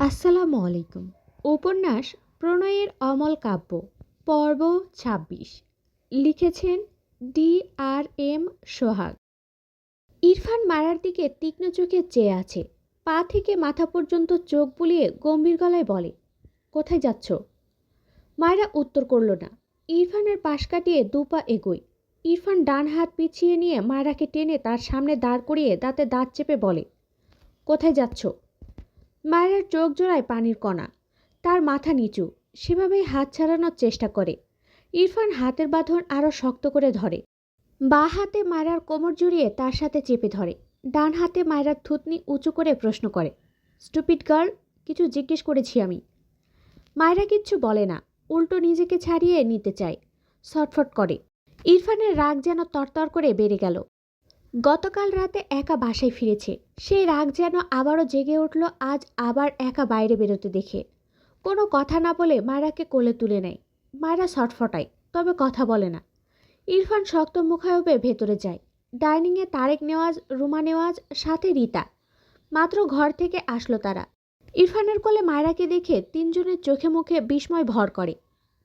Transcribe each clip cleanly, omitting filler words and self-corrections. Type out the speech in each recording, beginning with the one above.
আসসালামু আলাইকুম। উপন্যাস প্রণয়ের অমল কাব্য পর্ব ২৬ লিখেছেন D.R.M. সোহাগ। ইরফান মারার দিকে তীক্ষ্ণ চোখে চেয়ে আছে। পা থেকে মাথা পর্যন্ত চোখ বুলিয়ে গম্ভীর গলায় বলে, কোথায় যাচ্ছ? মায়রা উত্তর করল না। ইরফানের পাশ কাটিয়ে দুপা এগোয়। ইরফান ডান হাত পিছিয়ে নিয়ে মায়রাকে টেনে তার সামনে দাঁড় করিয়ে দাঁতে দাঁত চেপে বলে, কোথায় যাচ্ছ? মায়ের চোখ জোড়ায় পানির কণা। তার মাথা নিচু, সেভাবেই হাত ছাড়ানোর চেষ্টা করে। ইরফান হাতের বাঁধন আরও শক্ত করে ধরে। বাঁ হাতে মায়রার কোমর জড়িয়ে তার সাথে চেপে ধরে। ডান হাতে মায়রার থুতনি উঁচু করে প্রশ্ন করে, স্টুপিড গার্ল, কিছু জিজ্ঞেস করেছি আমি। মায়রা কিচ্ছু বলে না, উল্টো নিজেকে ছাড়িয়ে নিতে চায়, ছটফট করে। ইরফানের রাগ যেন তরতর করে বেড়ে গেল। গতকাল রাতে একা বাসায় ফিরেছে, সেই রাগ যেন আবারও জেগে উঠল আজ আবার একা বাইরে বেরোতে দেখে। কোনো কথা না বলে মায়রাকে কোলে তুলে নেয়। মায়রা ছটফটায়, তবে কথা বলে না। ইরফান শক্ত মুখায়বে ভেতরে যায়। ডাইনিংয়ে তারেক নেওয়াজ, রুমা নেওয়াজ, সাথে রীতা। মাত্র ঘর থেকে আসলো তারা। ইরফানের কোলে মায়রাকে দেখে তিনজনের চোখে মুখে বিস্ময় ভর করে।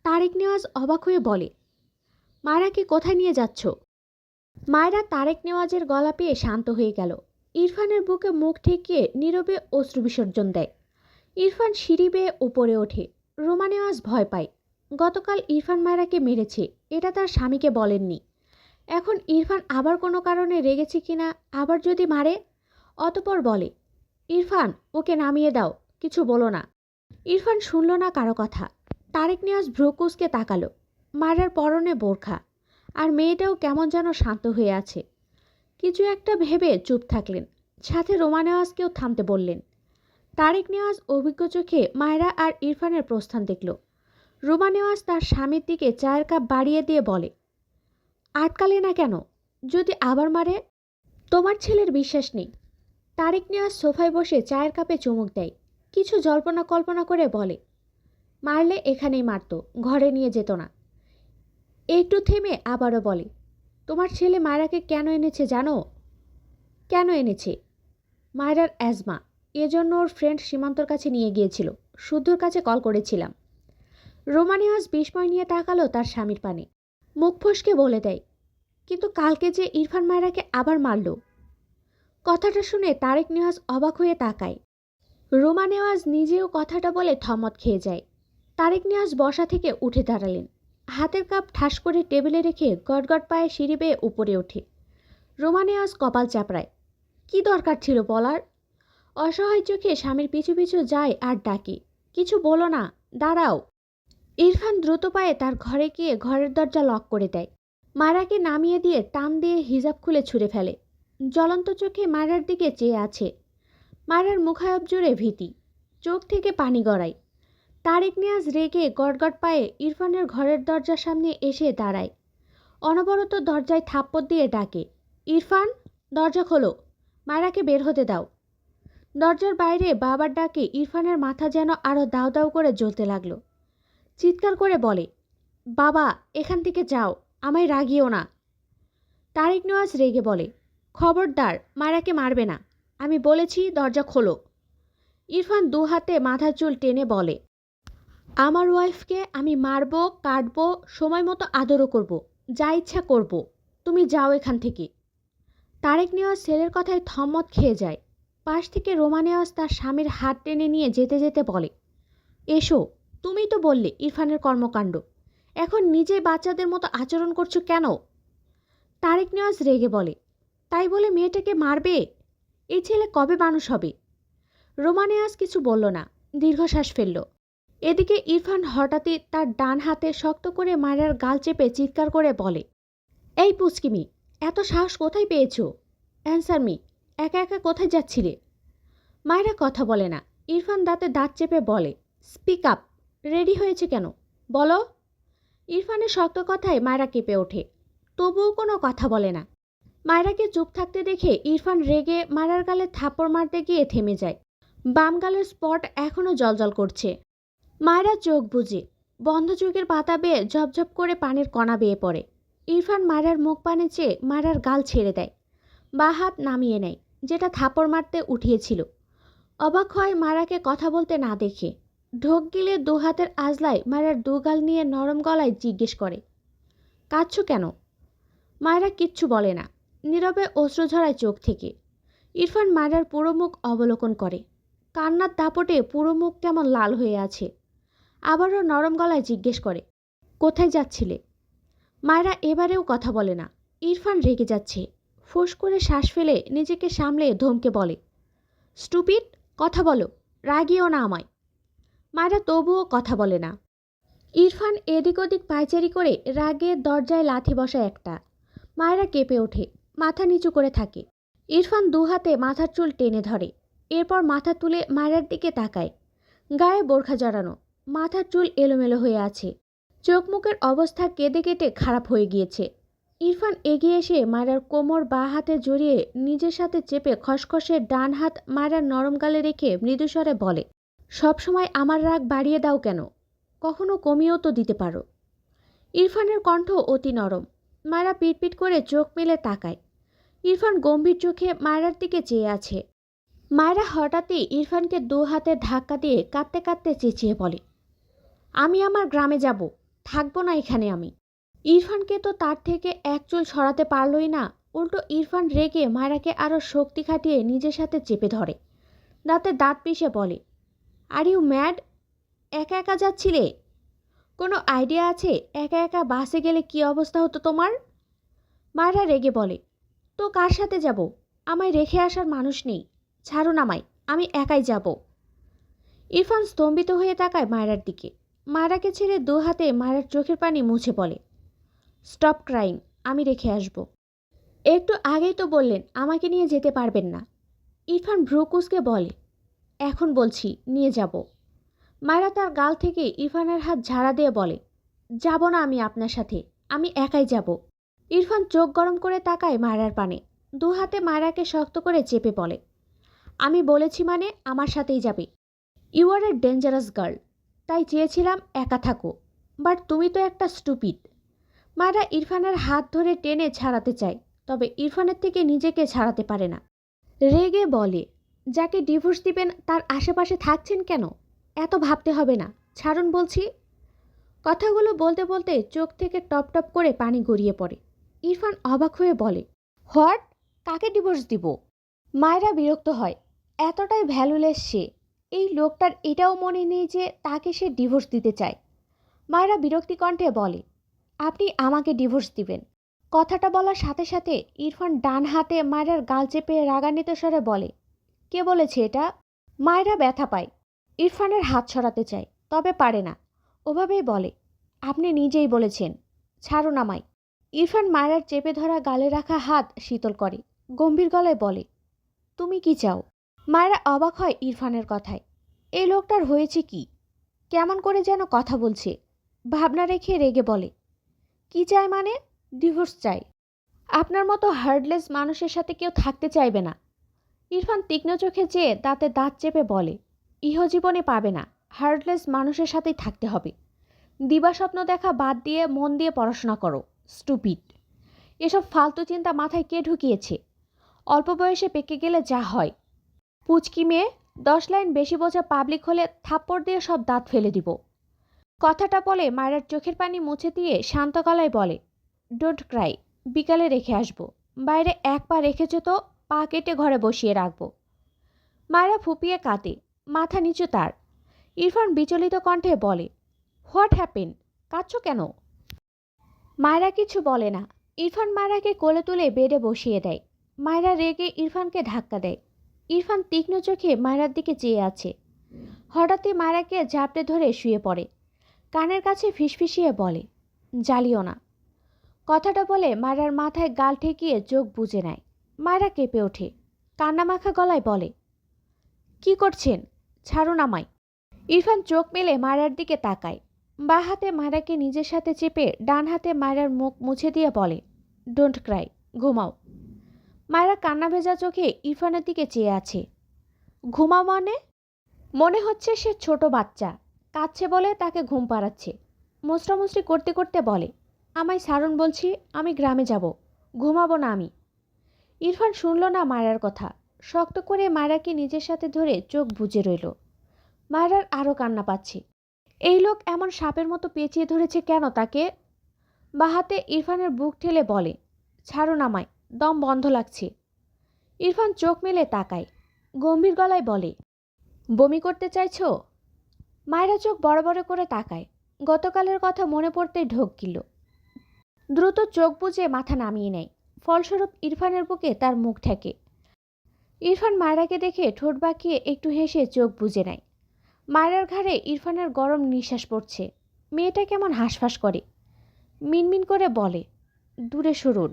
তারেক নেওয়াজ অবাক হয়ে বলে, মায়রাকে কোথায় নিয়ে যাচ্ছ? মায়রা তারেক নেওয়াজের গলা পেয়ে শান্ত হয়ে গেল। ইরফানের বুকে মুখ ঠেকিয়ে নীরবে অশ্রু বিসর্জন দেয়। ইরফান সিঁড়ি বেয়ে উপরে ওঠে। রোমা নেওয়াজ ভয় পায়। গতকাল ইরফান মায়রাকে মেরেছে, এটা তার স্বামীকে বলেননি। এখন ইরফান আবার কোনো কারণে রেগেছে কিনা, আবার যদি মারে। অতপর বলে, ইরফান, ওকে নামিয়ে দাও, কিছু বলো না। ইরফান শুনল না কারো কথা। তারেক নেওয়াজ ভ্রুকুচকে তাকালো। মায়রার পরনে বোরখা, আর মেয়েটাও কেমন যেন শান্ত হয়ে আছে। কিছু একটা ভেবে চুপ থাকলেন। সাথে রোমা নেওয়াজকেও থামতে বললেন। তারেক নেওয়াজ অভিজ্ঞ চোখে মায়রা আর ইরফানের প্রস্থান দেখল। রোমা নেওয়াজ তার স্বামীর দিকে চায়ের কাপ বাড়িয়ে দিয়ে বলে, আটকালে না কেন? যদি আবার মারে? তোমার ছেলের বিশ্বাস নেই। তারেক নেওয়াজ সোফায় বসে চায়ের কাপে চুমুক দেয়। কিছু জল্পনা কল্পনা করে বলে, মারলে এখানেই মারত, ঘরে নিয়ে যেত না। একটু থেমে আবারও বলে, তোমার ছেলে মায়রাকে কেন এনেছে জানো? কেন এনেছে? মায়রার অ্যাজমা, এজন্য ওর ফ্রেন্ড সীমান্তর কাছে নিয়ে গিয়েছিল। শুদ্ধর কাছে কল করেছিলাম। রোমা নেওয়াজ বিস্ময় নিয়ে তাকালো তার স্বামীর পানে। মুখ ফসকে বলে দেয়, কিন্তু কালকে যে ইরফান মায়রাকে আবার মারল। কথাটা শুনে তারেক নেওয়াজ অবাক হয়ে তাকায়। রোমা নেওয়াজ নিজেও কথাটা বলে থমত খেয়ে যায়। তারেক নেওয়াজ বসা থেকে উঠে দাঁড়ালেন। হাতের কাপ ঠাস করে টেবিলে রেখে গটগট পায়ে সিঁড়ি বেয়ে উপরে ওঠে। রোমা নেওয়াজ কপাল চাপড়ায়। কি দরকার ছিল বলার? অসহায় চোখে স্বামীর পিছু পিছু যায় আর ডাকে, কিছু বলো না, দাঁড়াও। ইরফান দ্রুত পায়ে তার ঘরে গিয়ে ঘরের দরজা লক করে দেয়। মায়রাকে নামিয়ে দিয়ে টান দিয়ে হিজাব খুলে ছুঁড়ে ফেলে। জ্বলন্ত চোখে মায়রার দিকে চেয়ে আছে। মায়রার মুখায়ব জুড়ে ভীতি, চোখ থেকে পানি গড়ায়। তারেক নেওয়াজ রেগে গটগট পায়ে ইরফানের ঘরের দরজার সামনে এসে দাঁড়ায়। অনবরত দরজায় থাপ্পড় দিয়ে ডাকে, ইরফান, দরজা খোলো, মায়রাকে বের হতে দাও। দরজার বাইরে বাবার ডাকে ইরফানের মাথা যেন আরও দাউ দাউ করে জ্বলতে লাগলো। চিৎকার করে বলে, বাবা, এখান থেকে যাও, আমায় রাগিও না। তারেক নেওয়াজ রেগে বলে, খবরদার, মায়রাকে মারবে না, আমি বলেছি দরজা খোলো। ইরফান দু হাতে মাথার চুল টেনে বলে, আমার ওয়াইফকে আমি মারবো, কাটবো, সময় মতো আদরও করব, যা ইচ্ছা করব, তুমি যাও এখান থেকে। তারেক নেওয়াজ ছেলের কথায় থম্মত খেয়ে যায়। পাশ থেকে রোমা নেওয়াজ তার স্বামীর হাত টেনে নিয়ে যেতে যেতে বলে, এসো, তুমিই তো বললে ইরফানের কর্মকাণ্ড, এখন নিজেই বাচ্চাদের মতো আচরণ করছো কেন? তারেক নেওয়াজ রেগে বলে, তাই বলে মেয়েটাকে মারবে? এই ছেলে কবে মানুষ হবে? রোমা নেওয়াজ কিছু বলল না, দীর্ঘশ্বাস ফেলল। এদিকে ইরফান হঠাৎই তার ডান হাতে শক্ত করে মায়রার গাল চেপে চিৎকার করে বলে, এই পুচকিমি, এত সাহস কোথায় পেয়েছো? অ্যান্সার মি, একা একা কোথায় যাচ্ছিলে? মায়রা কথা বলে না। ইরফান দাঁতে দাঁত চেপে বলে, স্পিক আপ, রেডি হয়েছে কেন বলো? ইরফানের শক্ত কথায় মায়রা কেঁপে ওঠে, তবুও কোনো কথা বলে না। মায়রাকে চুপ থাকতে দেখে ইরফান রেগে মায়রার গালে থাপ্পড় মারতে গিয়ে থেমে যায়। বাম গালের স্পট এখনও জলজল করছে। মায়রা চোখ বুজে, বন্ধ চোখের পাতা বেয়ে ঝপঝপ করে পানির কণা বেয়ে পড়ে। ইরফান মায়রার মুখ পানে চেয়ে মায়রার গাল ছেড়ে দেয়। বা হাত নামিয়ে নেয়, যেটা থাপ্পড় মারতে উঠিয়েছিল। অবাক হয় মায়রাকে কথা বলতে না দেখে। ঢোক গিলে দু হাতের আজলায় মায়রার দুগাল নিয়ে নরম গলায় জিজ্ঞেস করে, কাঁদছো কেন? মায়রা কিচ্ছু বলে না, নীরবে অশ্রু ঝরায় চোখ থেকে। ইরফান মায়রার পুরো মুখ অবলোকন করে। কান্নার দাপটে পুরো মুখ কেমন লাল হয়ে আছে। আবারও নরম গলায় জিজ্ঞেস করে, কোথায় যাচ্ছিলে? মায়রা এবারেও কথা বলে না। ইরফান রেগে যাচ্ছে। ফোঁস করে শ্বাস ফেলে নিজেকে সামলে ধমকে বলে, স্টুপিড, কথা বলো, রাগিও না আমায়। মায়রা তবুও কথা বলে না। ইরফান এদিক ওদিক পায়চারি করে রাগে দরজায় লাথি বসায় একটা। মায়রা কেঁপে ওঠে, মাথা নিচু করে থাকে। ইরফান দু হাতে মাথার চুল টেনে ধরে। এরপর মাথা তুলে মায়রার দিকে তাকায়। গায়ে বোরখা জড়ানো, মাথার চুল এলোমেলো হয়ে আছে। চোখ মুখের অবস্থা কেঁদে কেটে খারাপ হয়ে গিয়েছে। ইরফান এগিয়ে এসে মায়রার কোমর বাঁ হাতে জড়িয়ে নিজের সাথে চেপে খসখসে ডান হাত মায়রার নরম গালে রেখে মৃদুস্বরে বলে, সবসময় আমার রাগ বাড়িয়ে দাও কেন? কখনো কমিয়েও তো দিতে পারো। ইরফানের কণ্ঠ অতি নরম। মায়রা পিটপিট করে চোখ মেলে তাকায়। ইরফান গম্ভীর চোখে মায়রার দিকে চেয়ে আছে। মায়রা হঠাৎই ইরফানকে দু হাতে ধাক্কা দিয়ে কাঁদতে কাঁদতে চেঁচিয়ে বলে, আমি আমার গ্রামে যাব, থাকবো না এখানে আমি। ইরফানকে তো তার থেকে এক চুল সরাতে পারলই না, উল্টো ইরফান রেগে মায়রাকে আরও শক্তি খাটিয়ে নিজের সাথে চেপে ধরে। দাঁতে দাঁত পিষে বলে, আর ইউ ম্যাড? একা একা যাচ্ছিলে? কোনো আইডিয়া আছে একা একা বাসে গেলে কি অবস্থা হতো তোমার? মায়রা রেগে বলে, তো কার সাথে যাব? আমায় রেখে আসার মানুষ নেই, ছাড়ুন আমায়, আমি একাই যাব। ইরফান স্তম্ভিত হয়ে তাকায় মায়রার দিকে। মায়রাকে ছেড়ে দু হাতে মায়রার চোখের পানি মুছে বলে, স্টপ ক্রাইং, আমি রেখে আসব। একটু আগেই তো বললেন আমাকে নিয়ে যেতে পারবেন না। ইরফান ভ্রু কুঁচকে বলে, এখন বলছি নিয়ে যাব। মায়রা তার গাল থেকে ইরফানের হাত ঝাড়া দিয়ে বলে, যাব না আমি আপনার সাথে, আমি একাই যাব। ইরফান চোখ গরম করে তাকায় মায়রার পানে। দু হাতে মায়রাকে শক্ত করে চেপে বলে, আমি বলেছি মানে আমার সাথেই যাবে। You are a dangerous girl, তাই চেয়েছিলাম একা থাকো, বাট তুমি তো একটা স্টুপিড। মায়রা ইরফানের হাত ধরে টেনে ছাড়াতে চায়, তবে ইরফানের থেকে নিজেকে ছাড়াতে পারে না। রেগে বলে, যাকে ডিভোর্স দিবেন তার আশেপাশে থাকছেন কেন? এত ভাবতে হবে না, ছাড়ুন বলছি। কথাগুলো বলতে বলতে চোখ থেকে টপ টপ করে পানি গড়িয়ে পড়ে। ইরফান অবাক হয়ে বলে, হোয়াট? কাকে ডিভোর্স দিব? মায়রা বিরক্ত হয়, এতটাই ভ্যালুলেস সে। এই লোকটার এটাও মনে নেই যে তাকে সে ডিভোর্স দিতে চায়। মায়রা বিরক্তি কণ্ঠে বলে, আপনি আমাকে ডিভোর্স দিবেন। কথাটা বলার সাথে সাথে ইরফান ডান হাতে মায়রার গাল চেপে রাগান্বিত স্বরে বলে, কে বলেছে এটা? মায়রা ব্যথা পায়। ইরফানের হাত সরাতে চায়, তবে পারে না। ওভাবেই বলে, আপনি নিজেই বলেছেন, ছাড়ুন আমায়। ইরফান মায়রার চেপে ধরা গালে রাখা হাত শীতল করে, গম্ভীর গলায় বলে, তুমি কি চাও? মায়রা অবাক হয় ইরফানের কথায়। এই লোকটার হয়েছে কি? কেমন করে যেন কথা বলছে। ভাবনা রেখে রেগে বলে, কি চায় মানে? ডিভোর্স চাই। আপনার মতো হার্ডলেস মানুষের সাথে কেউ থাকতে চাইবে না। ইরফান তীক্ষ্ণ চোখে চেয়ে দাঁতে দাঁত চেপে বলে, ইহজীবনে পাবে না, হার্ডলেস মানুষের সাথেই থাকতে হবে। দিবাস্বপ্ন দেখা বাদ দিয়ে মন দিয়ে পড়াশোনা করো, স্টুপিড। এসব ফালতু চিন্তা মাথায় কে ঢুকিয়েছে? অল্প বয়সে পেকে গেলে যা হয়। পুচকি মেয়ে, 10 লাইন বেশি বোঝা পাবলিক হলে থাপ্পড় দিয়ে সব দাঁত ফেলে দিব। কথাটা বলে মায়ের চোখের পানি মুছে দিয়ে শান্ত গলায় বলে, ডোন্ট ক্রাই, বিকালে রেখে আসবো। বাইরে এক পা রেখেছো তো, পা কেটে ঘরে বসিয়ে রাখবো। মায়েরা ফুপিয়ে কাঁদে, মাথা নিচু তার। ইরফান বিচলিত কণ্ঠে বলে, হোয়াট হ্যাপেন? কাঁদছো কেন? মায়েরা কিছু বলে না। ইরফান মায়রাকে কোলে তুলে বেডে বসিয়ে দেয়। মায়রা রেগে ইরফানকে ধাক্কা দেয়। ইরফান তীক্ষ্ণ চোখে মায়রার দিকে চেয়ে আছে। হঠাৎই মায়রাকে ঝাপটে ধরে শুয়ে পড়ে। কানের কাছে ফিসফিসিয়ে বলে, জ্বালিও না। কথাটা বলে মায়রার মাথায় গাল ঠেকিয়ে চোখ বুজে নেয়। মায়রা কেঁপে ওঠে, কান্নামাখা গলায় বলে, কি করছেন? ছাড়ুন আমায়। ইরফান চোখ মেলে মায়রার দিকে তাকায়। বাঁ হাতে মায়রাকে নিজের সাথে চেপে ডান হাতে মায়রার মুখ মুছে দিয়ে বলে, ডোন্ট ক্রাই, ঘুমাও। মায়রা কান্না ভেজা চোখে ইরফানের দিকে চেয়ে আছে। ঘুমাও মানে? মনে হচ্ছে সে ছোট বাচ্চা, কাঁদছে বলে তাকে ঘুম পাড়াচ্ছে। মুচড়ামুচড়ি করতে করতে বলে, আমায় ছাড়ুন বলছি, আমি গ্রামে যাব, ঘুমাবো না আমি। ইরফান শুনল না মায়রার কথা, শক্ত করে মায়রাকে নিজের সাথে ধরে চোখ বুজে রইল। মায়রার আরও কান্না পাচ্ছে। এই লোক এমন সাপের মতো পেঁচিয়ে ধরেছে কেন তাকে? বাহাতে ইরফানের বুক ঠেলে বলে, ছাড়ুন আমায়, দম বন্ধ লাগছে। ইরফান চোখ মেলে তাকায়, গম্ভীর গলায় বলে, বমি করতে চাইছ? মায়রা চোখ বড় বড় করে তাকায়। গতকালের কথা মনে পড়তেই ঢোক গিল। দ্রুত চোখ বুজে মাথা নামিয়ে নেয়। ফলস্বরূপ ইরফানের বুকে তার মুখ ঠেকে। ইরফান মায়রাকে দেখে ঠোঁট বাঁকিয়ে একটু হেসে চোখ বুজে নেয়। মায়রার ঘাড়ে ইরফানের গরম নিঃশ্বাস পড়ছে। মেয়েটা কেমন হাঁসফাঁস করে। মিনমিন করে বলে, দূরে সরুন।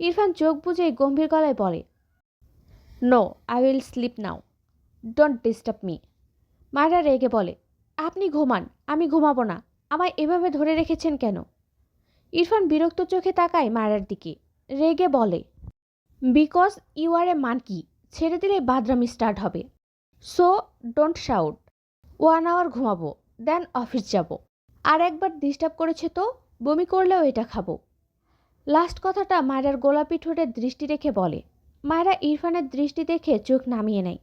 ইরফান চোখ বুজে গম্ভীর গলায় বলে, no, I will sleep now, don't disturb me. Myra রেগে বলে, আপনি ঘুমান, আমি ঘুমাবো না। আমায় এভাবে ধরে রেখেছেন কেন? ইরফান বিরক্ত চোখে তাকায় মায়রার দিকে, রেগে বলে, because you are a monkey, ছেড়ে দিলে বাদরামি স্টার্ট হবে। So don't shout. 1 আওয়ার ঘুমাবো, দেন অফিস যাব। আর একবার ডিস্টার্ব করেছে তো বমি করলেও এটা খাবো। লাস্ট কথাটা মায়রার গোলাপি ঠোঁটের দৃষ্টি রেখে বলে। মায়রা ইরফানের দৃষ্টি দেখে চোখ নামিয়ে নেয়।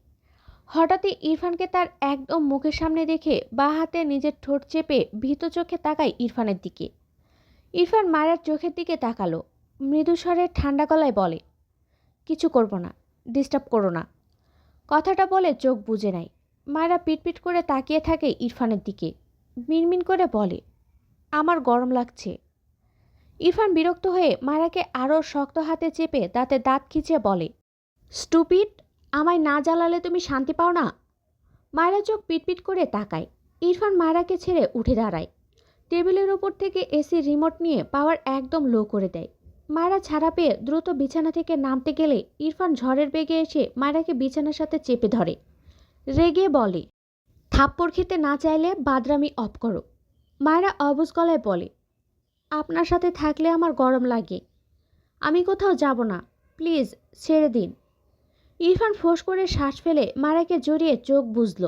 হঠাৎই ইরফানকে তার একদম মুখের সামনে দেখে বাঁ হাতে নিজের ঠোঁট চেপে ভীত চোখে তাকায় ইরফানের দিকে। ইরফান মায়রার চোখের দিকে তাকালো, মৃদু স্বরে ঠান্ডা গলায় বলে, কিছু করব না, ডিস্টার্ব করো না। কথাটা বলে চোখ বুজে নেয়। মায়রা পিটপিট করে তাকিয়ে থাকে ইরফানের দিকে, মিনমিন করে বলে, আমার গরম লাগছে। ইরফান বিরক্ত হয়ে মায়রাকে আরও শক্ত হাতে চেপে দাঁতে দাঁত খিঁচে বলে, স্টুপিড, আমায় না জ্বালালে তুমি শান্তি পাও না? মায়রা চোখ পিটপিট করে তাকায়। ইরফান মায়রাকে ছেড়ে উঠে দাঁড়ায়। টেবিলের ওপর থেকে এসির রিমোট নিয়ে পাওয়ার একদম লো করে দেয়। মায়রা ছাড়া পেয়ে দ্রুত বিছানা থেকে নামতে গেলে ইরফান ঝড়ের বেগে এসে মায়রাকে বিছানার সাথে চেপে ধরে। রেগে বলে, থাপ্পড় খেতে না চাইলে বাদরামি অফ করো। মায়রা অবুঝ গলায় বলে, আপনার সাথে থাকলে আমার গরম লাগে, আমি কোথাও যাব না, প্লিজ ছেড়ে দিন। ইরফান ফোঁস করে শ্বাস ফেলে মায়রাকে জড়িয়ে চোখ বুঝল।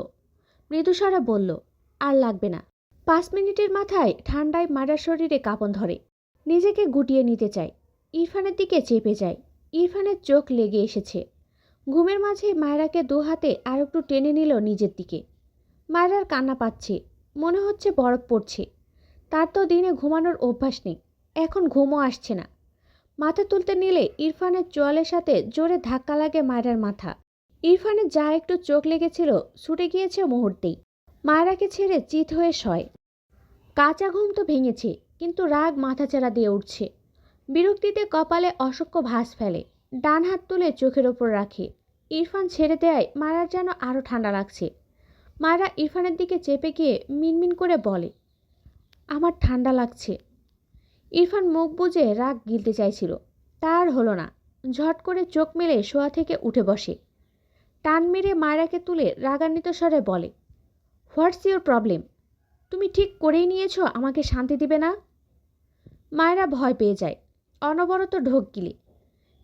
মৃদুস্বরে বলল, আর লাগবে না। 5 মিনিটের মাথায় ঠান্ডায় মায়রার শরীরে কাঁপন ধরে। নিজেকে গুটিয়ে নিতে চায়। ইরফানের দিকে চেপে যায়। ইরফানের চোখ লেগে এসেছে। ঘুমের মাঝে মায়রাকে 2 হাতে আর একটু টেনে নিল নিজের দিকে। মায়রার কান্না পাচ্ছে, মনে হচ্ছে বরফ পড়ছে। তার তো দিনে ঘুমানোর অভ্যাস নেই, এখন ঘুমও আসছে না। মাথা তুলতে নিলে ইরফানের চোয়ালের সাথে জোরে ধাক্কা লাগে মায়রার মাথা। ইরফানের যা একটু চোখ লেগেছিল ছুটে গিয়েছে মুহূর্তেই। মায়রাকে ছেড়ে চিত হয়ে শয়। কাঁচা ঘুম তো ভেঙেছে, কিন্তু রাগ মাথাচাড়া দিয়ে উঠছে। বিরক্তিতে কপালে অসংখ্য ভাঁজ ফেলে। ডান হাত তুলে চোখের ওপর রাখে। ইরফান ছেড়ে দেয় মায়রার যেন আরও ঠান্ডা লাগছে। মায়রা ইরফানের দিকে চেপে গিয়ে মিনমিন করে বলে, আমার ঠান্ডা লাগছে। ইরফান মুখ বুজে রাগ গিলতে চাইছিল, তার হলো না। ঝট করে চোখ মেলে শোয়া থেকে উঠে বসে। টান মেরে মায়রাকে তুলে রাগান্বিত স্বরে বলে, হোয়াটস ইউর প্রবলেম? তুমি ঠিক করেই নিয়েছ আমাকে শান্তি দিবে না? মায়রা ভয় পেয়ে যায়, অনবরত ঢোক গিলে।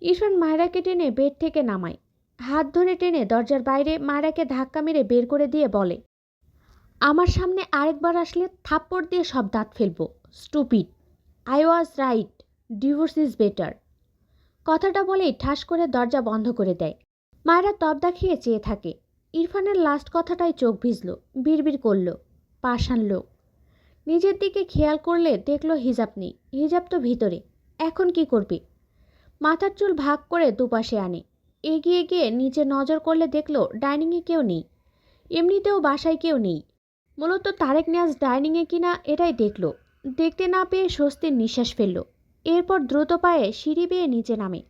ইরফান মায়রাকে টেনে বেড থেকে নামায়। হাত ধরে টেনে দরজার বাইরে মায়রাকে ধাক্কা মেরে বের করে দিয়ে বলে, আমার সামনে আরেকবার আসলে থাপ্পড় দিয়ে সব দাঁত ফেলবো, stupid. I was right, divorce is better. কথাটা বলেই ঠাস করে দরজা বন্ধ করে দেয়। মায়রা তবদা খেয়ে চেয়ে থাকে। ইরফানের লাস্ট কথাটাই চোখ ভিজল, বিড়বিড় করল, পাষাণ লোক। নিজের দিকে খেয়াল করলে দেখলো হিজাব নেই। হিজাব তো ভিতরে। এখন কি করবে? মাথার চুল ভাগ করে দুপাশে আনে। এগিয়ে গিয়ে নিচে নজর করলে দেখলো ডাইনিংয়ে কেউ নেই। এমনিতেও বাসায় কেউ নেই। মূলত তারেক নিয়াজ ডাইনিংয়ে কিনা এটাই দেখলো। দেখতে না পেয়ে স্বস্তির নিঃশ্বাস ফেলল। এরপর দ্রুত পায়ে সিঁড়ি বেয়ে নিচে নামে।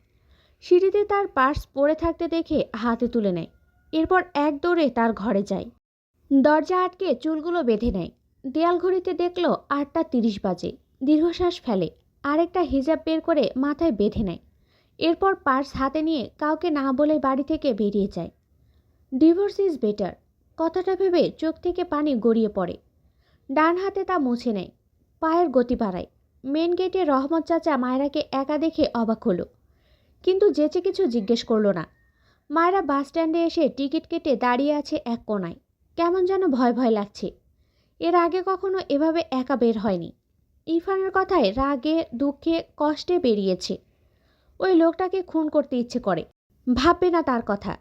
সিঁড়িতে তার পার্স পড়ে থাকতে দেখে হাতে তুলে নেয়। এরপর এক দৌড়ে তার ঘরে যায়। দরজা আটকে চুলগুলো বেঁধে নেয়। দেয়াল ঘড়িতে দেখল 8টা 30 বাজে। দীর্ঘশ্বাস ফেলে। আরেকটা হিজাব বের করে মাথায় বেঁধে নেয়। এরপর পার্স হাতে নিয়ে কাউকে না বলে বাড়ি থেকে বেরিয়ে যায়। ডিভোর্স ইজ বেটার কথাটা ভেবে চোখ থেকে পানি গড়িয়ে পড়ে। ডান হাতে তা মুছে নেয়। পায়ের গতি বাড়ায়। মেন গেটে রহমত চাচা মায়রাকে একা দেখে অবাক হলো, কিন্তু যেচে কিছু জিজ্ঞেস করলো না। মায়রা বাস স্ট্যান্ডে এসে টিকিট কেটে দাঁড়িয়ে আছে এক কোণায়। কেমন যেন ভয় ভয় লাগছে। এর আগে কখনো এভাবে একা বের হয়নি। ইরফানের কথায় রাগে দুঃখে কষ্টে বেরিয়েছে। ওই লোকটাকে খুন করতে ইচ্ছে করে। ভাববে না তার কথা।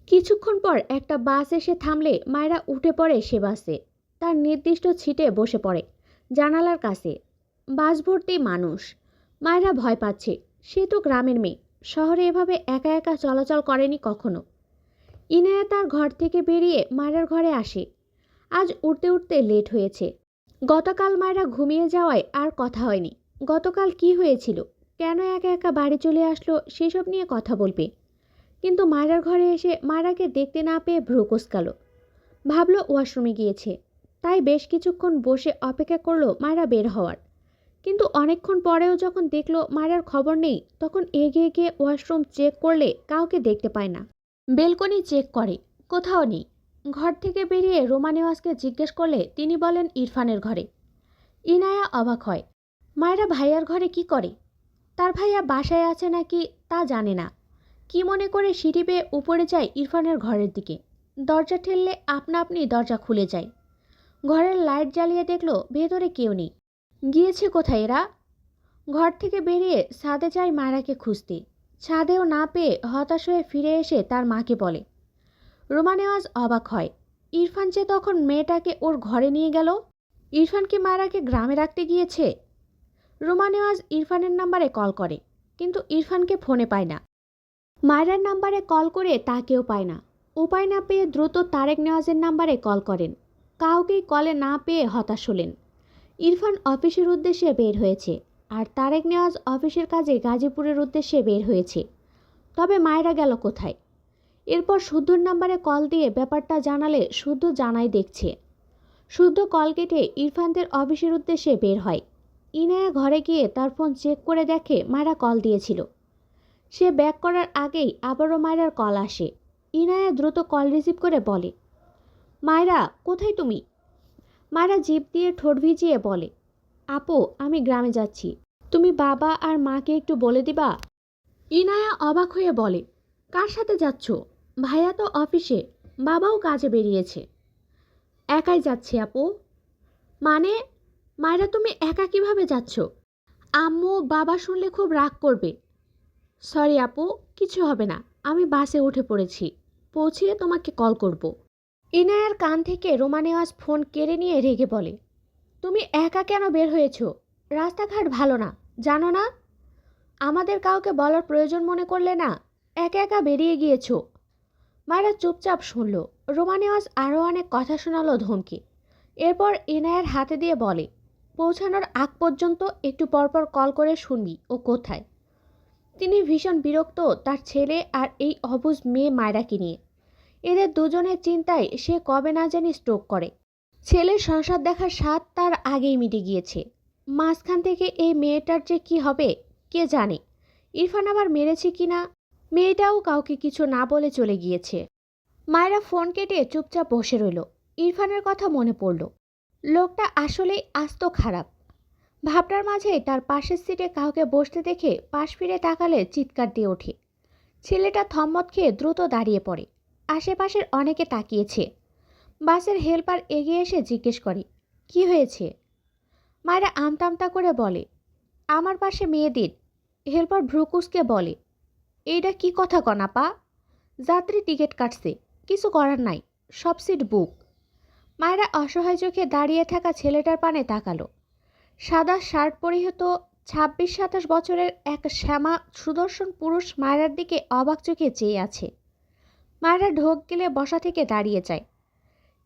কিছুক্ষণ পর একটা বাস এসে থামলে মায়েরা উঠে পড়ে সে বাসে। তার নির্দিষ্ট সিটে বসে পড়ে, জানালার কাছে। বাস ভর্তি মানুষ। মায়েরা ভয় পাচ্ছে। সে তো গ্রামের মেয়ে, শহরে এভাবে একা একা চলাচল করেনি কখনো। ইনায়া তার ঘর থেকে বেরিয়ে মায়েরার ঘরে আসে। আজ উঠতে উঠতে লেট হয়েছে। গতকাল মায়েরা ঘুমিয়ে যাওয়ায় আর কথা হয়নি। গতকাল কি হয়েছিল, কেন একা একা বাড়ি চলে আসলো সেসব নিয়ে কথা বলবে। কিন্তু মায়রার ঘরে এসে মায়রাকে দেখতে না পেয়ে ভ্রু কুঁচকাল। ভাবল ওয়াশরুমে গিয়েছে। তাই বেশ কিছুক্ষণ বসে অপেক্ষা করলো মায়রা বের হওয়ার। কিন্তু অনেকক্ষণ পরেও যখন দেখলো মায়রার খবর নেই, তখন এগিয়ে গিয়ে ওয়াশরুম চেক করলে কাউকে দেখতে পায় না। বেলকনি চেক করে, কোথাও নেই। ঘর থেকে বেরিয়ে রোমা নেওয়াজকে জিজ্ঞেস করলে তিনি বলেন ইরফানের ঘরে। ইনায়া অবাক হয়। মায়রা ভাইয়ার ঘরে কি করে? তার ভাইয়া বাসায় আছে নাকি তা জানে না। কি মনে করে সিঁড়ি বেয়ে উপরে যায় ইরফানের ঘরের দিকে। দরজা ঠেললে আপনা আপনি দরজা খুলে যায়। ঘরের লাইট জ্বালিয়ে দেখলো ভেতরে কেউ নেই। গিয়েছে কোথায় এরা? ঘর থেকে বেরিয়ে ছাদে যায় মায়রাকে খুঁজতে। ছাদেও না পেয়ে হতাশ হয়ে ফিরে এসে তার মাকে বলে। রোমা নেওয়াজ অবাক হয়। ইরফান যে তখন মেয়েটাকে ওর ঘরে নিয়ে গেল। ইরফান কি মায়রাকে গ্রামে রাখতে গিয়েছে? রোমা নেওয়াজ ইরফানের নাম্বারে কল করে, কিন্তু ইরফানকে ফোনে পায় না। মায়রার নাম্বারে কল করে তাকেও পায় না। উপায় না পেয়ে দ্রুত তারেক নেওয়াজের নাম্বারে কল করেন। কাউকেই কলে না পেয়ে হতাশ হলেন। ইরফান অফিসের উদ্দেশ্যে বের হয়েছে, আর তারেক নেওয়াজ অফিসের কাজে গাজীপুরের উদ্দেশ্যে বের হয়েছে। তবে মায়রা গেল কোথায়? এরপর শুদ্ধর নাম্বারে কল দিয়ে ব্যাপারটা জানালে শুদ্ধ জানাই দেখছে। শুদ্ধ কল কেটে ইরফানদের অফিসের উদ্দেশ্যে বের হয়। ইনায়া ঘরে গিয়ে তার ফোন চেক করে দেখে মায়রা কল দিয়েছিল। সে ব্যাক করার আগেই আবারও মায়রার কল আসে। ইনায়া দ্রুত কল রিসিভ করে বলে, মায়রা কোথায় তুমি? মায়রা জিভ দিয়ে ঠোঁট ভিজিয়ে বলে, আপু আমি গ্রামে যাচ্ছি, তুমি বাবা আর মাকে একটু বলে দিবা। ইনায়া অবাক হয়ে বলে, কার সাথে যাচ্ছ? ভাইয়া তো অফিসে, বাবাও কাজে বেরিয়েছে। একাই যাচ্ছি আপু। মানে? মায়রা তুমি একা কিভাবে যাচ্ছ? আম্মু বাবা শুনলে খুব রাগ করবে। সরি আপু, কিছু হবে না, আমি বাসে উঠে পড়েছি, পৌঁছিয়ে তোমাকে কল করব। ইনায়ার কান থেকে রোমা নেওয়াজ ফোন কেড়ে নিয়ে রেগে বলে, তুমি একা কেন বের হয়েছ? রাস্তাঘাট ভালো না, জানো না? আমাদের কাউকে বলার প্রয়োজন মনে করলে না, একা একা বেরিয়ে গিয়েছো। মায়েরা চুপচাপ শুনল। রোমা নেওয়াজ আরও অনেক কথা শোনালো ধমকি। এরপর ইনায়ার হাতে দিয়ে বলে, পৌঁছানোর আগ পর্যন্ত একটু পরপর কল করে শুনবি ও কোথায়। তিনি ভীষণ বিরক্ত তার ছেলে আর এই অবুঝ মেয়ে মায়রাকে নিয়ে। এদের দুজনের চিন্তায় সে কবে না জানি স্ট্রোক করে। ছেলের সংসার দেখার স্বাদ তার আগেই মিটে গিয়েছে। মাঝখান থেকে এই মেয়েটার যে কি হবে কে জানে। ইরফান আবার মেরেছে কিনা। মেয়েটাও কাউকে কিছু না বলে চলে গিয়েছে। মায়েরা ফোন কেটে চুপচাপ বসে রইল। ইরফানের কথা মনে পড়ল। লোকটা আসলেই আস্ত খারাপ। ভাবনার মাঝেই তার পাশের সিটে কাউকে বসতে দেখে পাশ ফিরে তাকালে চিৎকার দিয়ে ওঠে। ছেলেটা থম্মত খেয়ে দ্রুত দাঁড়িয়ে পড়ে। আশেপাশের অনেকে তাকিয়েছে। বাসের হেল্পার এগিয়ে এসে জিজ্ঞেস করে, কি হয়েছে? মায়েরা আমতা আমতা করে বলে, আমার পাশে মেয়েদের। হেল্পার ভ্রুকুসকে বলে, এইটা কি কথা কনাপা? যাত্রী টিকিট কাটছে, কিছু করার নাই, সব সিট বুক। মায়েরা অসহায় চোখে দাঁড়িয়ে থাকা ছেলেটার পানে তাকালো। সাদা শার্ট পরিহিত 26-27 বছরের এক শ্যামা সুদর্শন পুরুষ মায়েরার দিকে অবাক চোখে চেয়ে আছে। মায়েরা ঢোক গেলে বসা থেকে দাঁড়িয়ে যায়।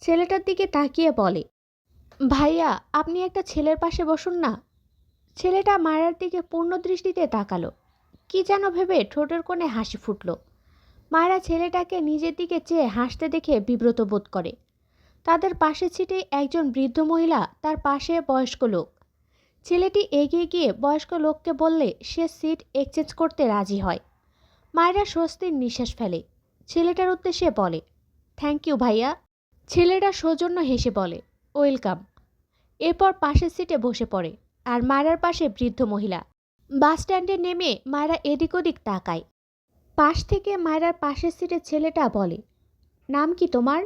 ছেলেটার দিকে তাকিয়ে বলে, ভাইয়া আপনি একটা ছেলের পাশে বসুন না। ছেলেটা মায়েরার দিকে পূর্ণ দৃষ্টিতে তাকালো। কি যেন ভেবে ঠোঁটের কোণে হাসি ফুটল। মায়েরা ছেলেটাকে নিজের দিকে চেয়ে হাসতে দেখে বিব্রত বোধ করে। তাদের পাশে ছিটে একজন বৃদ্ধ মহিলা, তার পাশে বয়স্ক লোক। ছেলেটি এগিয়ে গিয়ে বয়স্ক লোককে বললে সে সিট এক্সচেঞ্জ করতে রাজি হয়। মায়েরা স্বস্তির নিঃশ্বাস ফেলে। ছেলেটার উদ্দেশ্যে বলে, থ্যাংক ইউ ভাইয়া। ছেলেটা সৌজন্য হেসে বলে, ওয়েলকাম। এরপর পাশের সিটে বসে পড়ে। আর মায়েরার পাশে বৃদ্ধ মহিলা। বাস স্ট্যান্ডে নেমে মায়েরা এদিক ওদিক তাকায়। পাশ থেকে মায়েরার পাশের সিটে ছেলেটা বলে, নাম কি তোমার?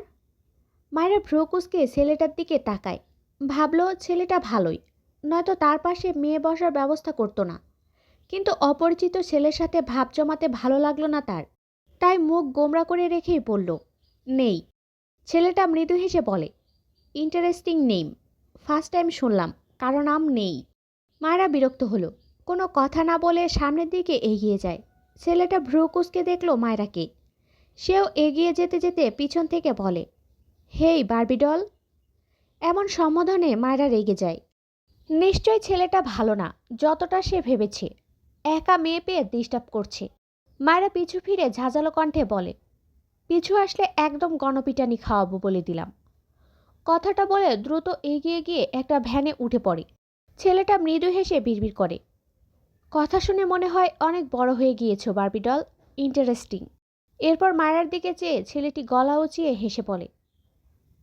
মায়েরা ভ্রুকুসকে ছেলেটার দিকে তাকায়। ভাবল ছেলেটা ভালোই, নয়তো তার পাশে মেয়ে বসার ব্যবস্থা করতো না। কিন্তু অপরিচিত ছেলের সাথে ভাব জমাতে ভালো লাগলো না তার। তাই মুখ গোমরা করে রেখেই বলল, নেই। ছেলেটা মৃদু হেসে বলে, ইন্টারেস্টিং নেম, ফার্স্ট টাইম শুনলাম, কারো নাম নেই। মায়েরা বিরক্ত হলো, কোনো কথা না বলে সামনের দিকে এগিয়ে যায়। ছেলেটা ভ্রু কুঁচকে দেখল মায়রাকে। সেও এগিয়ে যেতে যেতে পিছন থেকে বলে, হেই বারবিডল। এমন সম্বোধনে মায়েরা রেগে যায়। নিশ্চয় ছেলেটা ভালো না, যতটা সে ভেবেছে। একা মেয়ে পেয়ে ডিস্টার্ব করছে। মায়েরা পিছু ফিরে ঝাঁঝালো কণ্ঠে বলে, পিছু আসলে একদম গণপিটানি খাওয়াবো বলে দিলাম। কথাটা বলে দ্রুত এগিয়ে গিয়ে একটা ভ্যানে উঠে পড়ে। ছেলেটা মৃদু হেসে বিড়বিড় করে, কথা শুনে মনে হয় অনেক বড় হয়ে গিয়েছো বারবিডল, ইন্টারেস্টিং। এরপর মায়রার দিকে চেয়ে ছেলেটি গলা উঁচিয়ে হেসে বলে,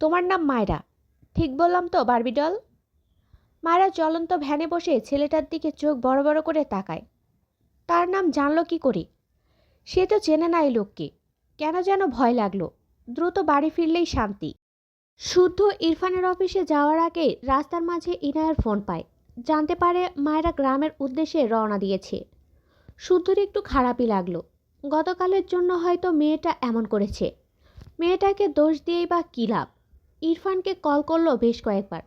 তোমার নাম মায়রা, ঠিক বললাম তো বারবিডল? মায়রা চলন্ত ভ্যানে বসে ছেলেটার দিকে চোখ বড় বড় করে তাকায়। তার নাম জানলো কি করে? সে তো চেনে না এই লোককে। কেন যেন ভয় লাগলো। দ্রুত বাড়ি ফিরলেই শান্তি। শুদ্ধ ইরফানের অফিসে যাওয়ার আগে রাস্তার মাঝে ইনায়ার ফোন পায়। জানতে পারে মায়েরা গ্রামের উদ্দেশ্যে রওনা দিয়েছে। শুদ্ধর একটু খারাপই লাগলো। গতকালের জন্য হয়তো মেয়েটা এমন করেছে। মেয়েটাকে দোষ দিয়েই বা কী লাভ? ইরফানকে কল করলো বেশ কয়েকবার।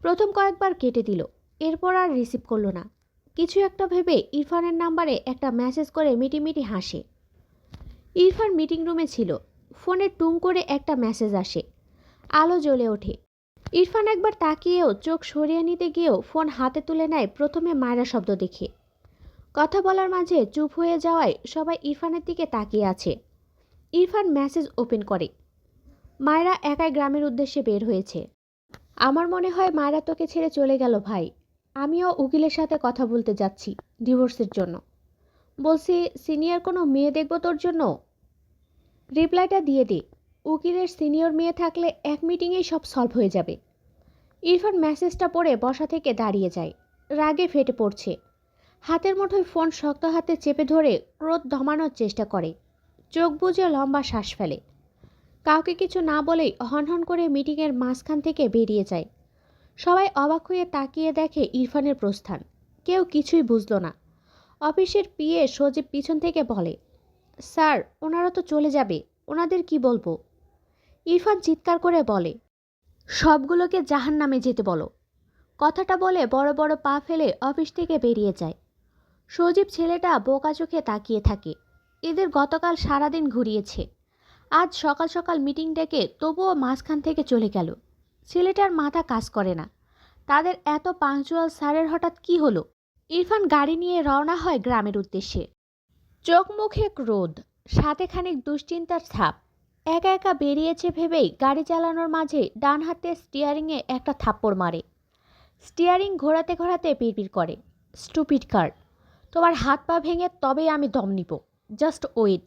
প্রথম কয়েকবার কেটে দিল, এরপর আর রিসিভ করলো না। কিছু একটা ভেবে ইরফানের নাম্বারে একটা মেসেজ করে মিটিমিটি হাসে। ইরফান মিটিং রুমে ছিল। ফোনে টুং করে একটা মেসেজ আসে। আলো জ্বলে ওঠে। ইরফান একবার তাকিয়েও চোখ সরিয়ে নিতে গিয়েও ফোন হাতে তুলে নেয় প্রথমে মায়রা শব্দ দেখে। কথা বলার মাঝে চুপ হয়ে যাওয়ায় সবাই ইরফানের দিকে তাকিয়ে আছে। ইরফান মেসেজ ওপেন করে, মায়রা একাই গ্রামের উদ্দেশ্যে বের হয়েছে। আমার মনে হয় মায়রা তোকে ছেড়ে চলে গেল ভাই। আমিও উকিলের সাথে কথা বলতে যাচ্ছি ডিভোর্সের জন্য। বলছি সিনিয়র কোনো মেয়ে দেখবো তোর জন্য। রিপ্লাইটা দিয়ে দে। উকিলের সিনিয়র মেয়ে থাকলে এক মিটিংয়েই সব সলভ হয়ে যাবে। ইরফান মেসেজটা পড়ে বসা থেকে দাঁড়িয়ে যায়। রাগে ফেটে পড়ছে। হাতের মুঠোয় ফোন শক্ত হাতে চেপে ধরে ক্রোধ দমানোর চেষ্টা করে। চোখ বুজে লম্বা শ্বাস ফেলে। কাউকে কিছু না বলেই হনহন করে মিটিংয়ের মাঝখান থেকে বেরিয়ে যায়। সবাই অবাক হয়ে তাকিয়ে দেখে ইরফানের প্রস্থান। কেউ কিছুই বুঝল না। অফিসের পিএ সজীব পিছন থেকে বলে, স্যার ওনারা তো চলে যাবে, ওনাদের কি বলবো? ইরফান চিৎকার করে বলে, সবগুলোকে জাহান্নামে যেতে বলো। কথাটা বলে বড় বড় পা ফেলে অফিস থেকে বেরিয়ে যায়। সজীব ছেলেটা বোকা চোখে তাকিয়ে থাকে। এদের গতকাল সারাদিন ঘুরিয়েছে। আজ সকাল সকাল মিটিং ডেকে তবুও মাঝখান থেকে চলে গেল। ছেলেটার মাথা কাজ করে না। তাদের এত পাংচুয়াল স্যারের হঠাৎ কি হলো? ইরফান গাড়ি নিয়ে রওনা হয় গ্রামের উদ্দেশ্যে। চোখ মুখে ক্রোধ, সাথে খানিক দুশ্চিন্তার ছাপ। একা একা বেরিয়েছে ভেবেই গাড়ি চালানোর মাঝে ডান হাতে স্টিয়ারিংয়ে একটা থাপ্পড় মারে। স্টিয়ারিং ঘোরাতে ঘোরাতে পিড়পিড় করে, স্টুপিড কার, তোমার হাত পা ভেঙে তবেই আমি দম নিব। Just wait.